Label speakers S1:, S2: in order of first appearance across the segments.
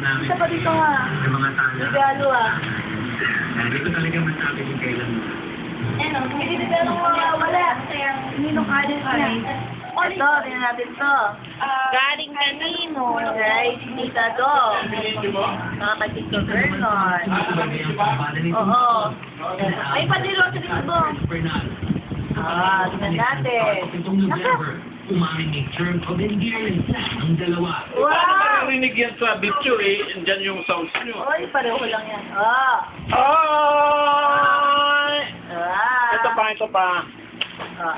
S1: namin.
S2: Isa pa dito nga.
S1: Sa mga tala.
S2: Regalo ah.
S1: Hindi ko talaga masabi kung kailan.
S2: Ano, hindi regalo mo wala. Ninong alis na. Ito, tingnan natin to.
S3: Galing kanino?
S2: Right, Tita Dog. Mga ka-Tito Vernon. Oo. Ay, padilo sa Tito Dog. Tingnan natin.
S1: Itong November, umaming may term of engagement ang dalawa.
S4: Paano
S2: Wow!
S4: narinig yan sa video eh? Diyan yung sounds nyo.
S2: Oy, pareho lang yan. Oh.
S4: Ay!
S2: Ah.
S4: Ito pa.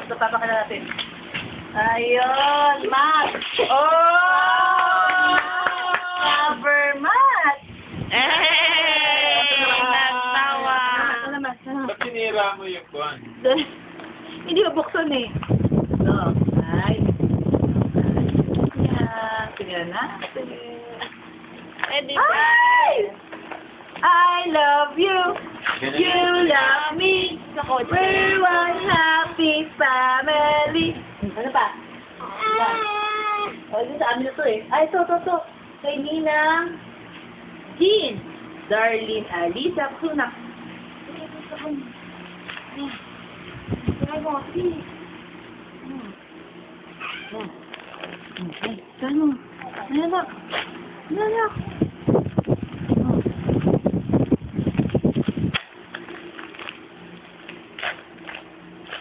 S2: Ito papakala natin. Ayun, Matt.
S4: Oh!
S2: Cover Matt.
S3: Nagtawa.
S2: Ito naman.
S4: Ba't sinira mo yung buwan?
S2: Hindi mabuksan eh. Ito. Ay. Yan. Tingnan natin.
S3: Pwede ba?
S2: Ay! I love you. You love me. We're one happy family. Ano pa? Yan. O, din sa amin na to eh. Ay, ito. Kay Ninang Jean. Darlene Alisa Kunak. Ay, saan mo? Nanak.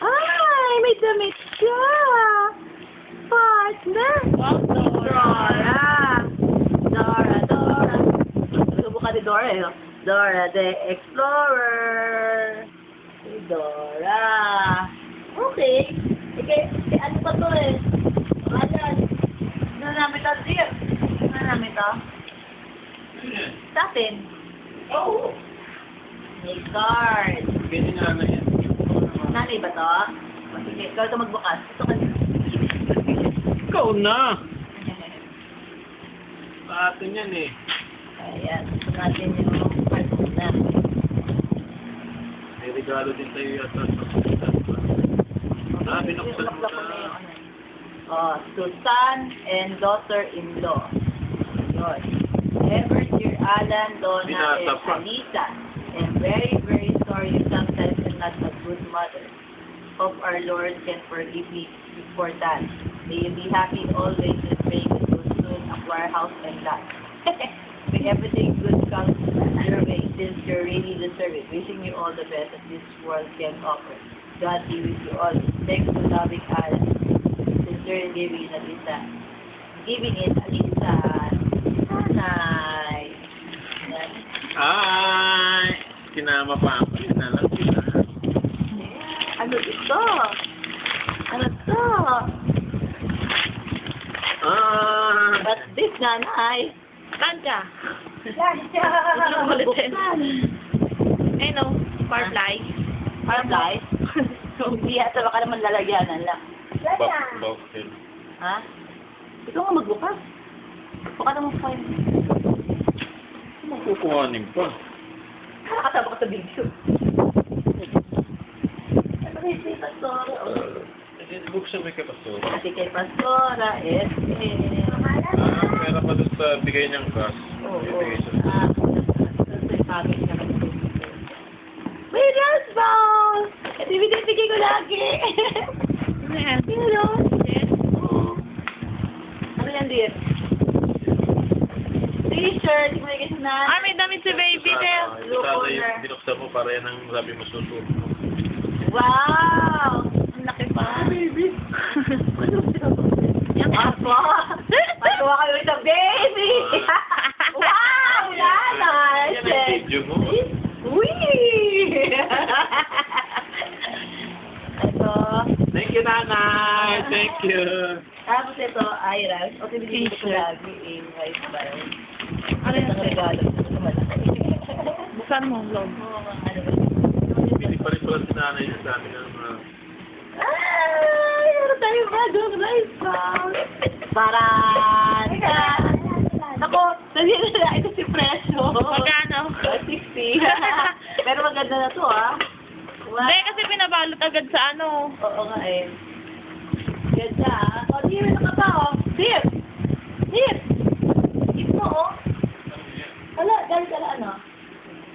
S2: Ay, may damit siya. Partner. Dora. Subukan ni Dora eh. Dora the Explorer. Si Dora. Okay. Ano pa to eh? Ayan. Ano namin ito, dear? Ano namin ito? Sa atin.
S4: Oo.
S2: May card.
S4: Ganyan nga na yan.
S2: Nanay ba to? Sige, ikaw ito magbukas. Ito kasi.
S4: Ikaw na! Sa atin yan eh.
S2: Ayan. Ito natin yung card na.
S4: May regalo din sa'yo yata. Binuksan mo na.
S2: Oh, to son and daughter-in-law. Yun. Ever dear Alan, Donna,
S4: Binasa
S2: and
S4: pa.
S2: Anita. And very, very sorry sometimes I'm not a good mother. Hope our Lord can forgive me for that. May you be happy always and praying that you will soon acquire house and lot. May everything good comes your way since you really deserve it. Wishing you all the best that this world can offer. God be with you all. Thanks to loving Alan. Sincerely giving Alisa. Giving it Alisa. Nanay. Yan.
S4: Ay! Kinama pa ako. Yun na lang sila.
S2: Ano ito? Ano to? What's this, nanay?
S3: Kanta.
S2: Lancha! Buksan.
S3: Eh no, firefly.
S2: Firefly? Hindi yata, baka naman lalagyanan lang.
S4: Bakit?
S2: Ha? Ikaw nga magbukas. Baka naman fine.
S4: Kukuhanin pa.
S2: Nakakasama ko sa video. Ano rin si Pastora?
S4: Buksan mo kay Pastor.
S2: Kasi kay Pastora,
S4: Pera pa doon sa bigay niyang cash.
S2: Oo.
S4: Ibigay sa
S2: May last balls! Ito binibigay ko lagi.
S3: Ano yan?
S2: Hello?
S3: Yes.
S2: Oo. Ano yan, dear? T-shirt. Ibigay sa nan.
S3: Ah, may damit si baby Del.
S4: Sana yung binuksan mo para yan ang sabi mo susunod mo.
S2: Wow!
S3: Ang laki pa.
S2: Baby! Yung apo! Patuwa kayo sa baby! Wow! Nice!
S4: Yan ang video mo.
S2: Uy! Ito.
S4: Thank you, nanay. Thank you.
S2: Tapos ito, Iras. O, binibigay ko lagi yung rice bar.
S3: Ano yan?
S2: Ang regalo. Ito malaki.
S3: Buksan mo ang loob.
S2: Oo, ano ba?
S4: Hindi pa rin pala si nanay sa amin ng mga...
S2: Ay! Meron tayong bagong rice bar. Paranda! Ako, sabihin na ito si Preso.
S3: Magkano?
S2: 60. Pero maganda na to, ah. Wow.
S3: Hindi, kasi pinabalot agad sa ano.
S2: Oo nga eh. Ganda, ah. O, dear, ano ka ba, oh? Dear! Dear! Keep mo, oh.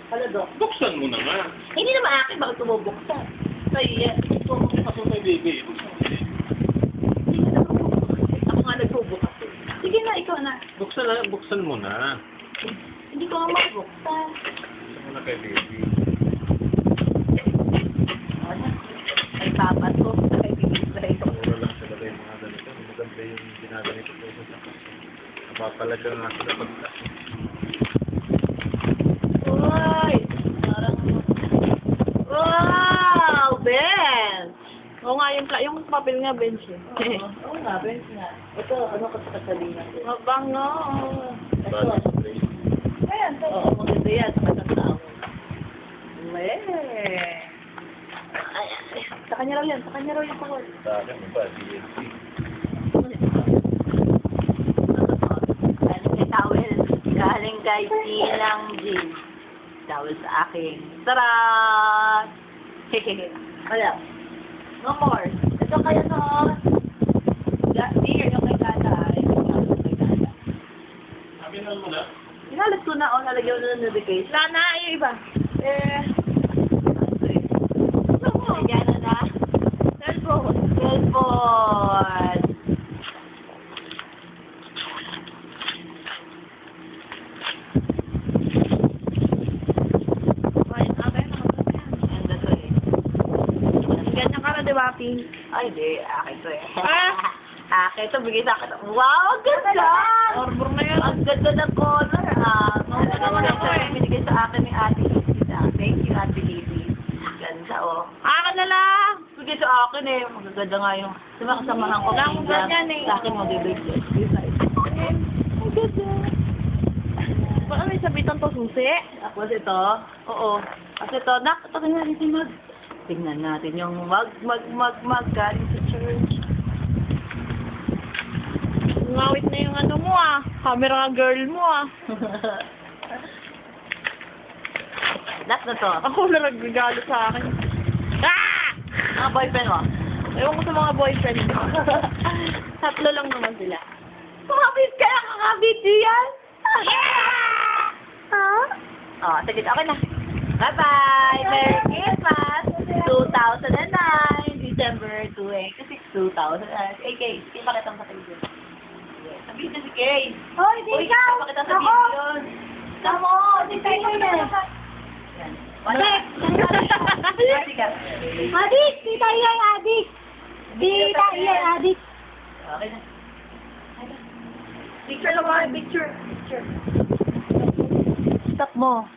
S2: Palado.
S4: Buksan mo na nga.
S2: Hindi naman akin, bakit tumubuksan? Sa'yo yan.
S4: Buksan mo kay baby.
S2: Hindi ka naman ako nga nagbubukas eh. Sige na, ikaw na.
S4: Buksan mo na.
S2: Hindi ko nga magbuksan.
S4: Buksan mo na kay baby.
S2: Ano? Ay, papat ko. Ay, bibigay ko.
S4: Mura lang sila yung mga ganito. Maganda yung ginaganito ko sa napapalaga nga sila pagka.
S2: Uy! Parang... Wow! Bench!
S3: Oo nga, yung papel nga, bench eh.
S2: Oo nga, bench nga. Ito, ano ka sa kasalina ko?
S3: Mabango.
S2: Ito. Ayan, ito. Oo, maganda yan sa katatawag. Ay, sa kanya raw yan. Sa kanya raw yung pangol.
S4: Sa akin, ba? DLC.
S2: Galing kay towel. Galing kay Tinang Jean. Towel sa akin. Tarat! Hehehe. Wala. No more. Ito kaya no. Dear, yung kay Gada. Yung kay Gada.
S4: Sabi na mo na?
S2: Inalat ko na, nalagyan ko na ng notification.
S3: Wala na, yung iba.
S2: Lagyan na na.
S3: Cellphone.
S2: Cellphone.
S3: Ay, akin, nakapag yan.
S2: Ganda to eh.
S3: Ganyan ka na, di ba, Pink?
S2: Ay, di. Akin to eh.
S3: Ah!
S2: Akin to. Bigay sa akin. Wow, ang ganda!
S3: Orbor na yun.
S2: Ang ganda ng color, ah.
S3: Ganda naman ako eh.
S2: Binigay sa akin ni Ate Lisa. Thank you, Ate Lisa. Ganda, oh.
S3: Akin na lang.
S2: Bigay sa akin eh. Magaganda nga yung... Diba kasamahan ko?
S3: Lang, ganyan eh.
S2: Sa akin mo, bibig. Ang ganda.
S3: Paano may sabitan to, susi?
S2: Tapos ito, oo. Tapos ito, tingnan natin tingnan natin yung mag galing sa church.
S3: Ngawit na yung ano mo ah. Camera girl mo ah.
S2: Last na to.
S3: Ako na nagregalo sa akin. Ah!
S2: Mga boyfriend mo.
S3: Ewan ko sa mga boyfriend ko. Tatlo lang naman sila.
S2: Kumabit ka na, kakabit yan.
S3: Ha?
S2: Oh, sige, okay na. Bye-bye! Merry Christmas! 2009, December 26, 2009. Hey, Kay, ipakita mo sa video. Sabihin na si Kay.
S5: Hoy, di
S2: Uy,
S5: ka!
S2: ipakita sa video yun. Tamo, di tayo na. Yan.
S5: Adik!
S2: Sige.
S5: Adik! Di tayo ay adik! Di tayo ay adik!
S2: Okay na. Picture lang mga picture.
S3: Stop mo.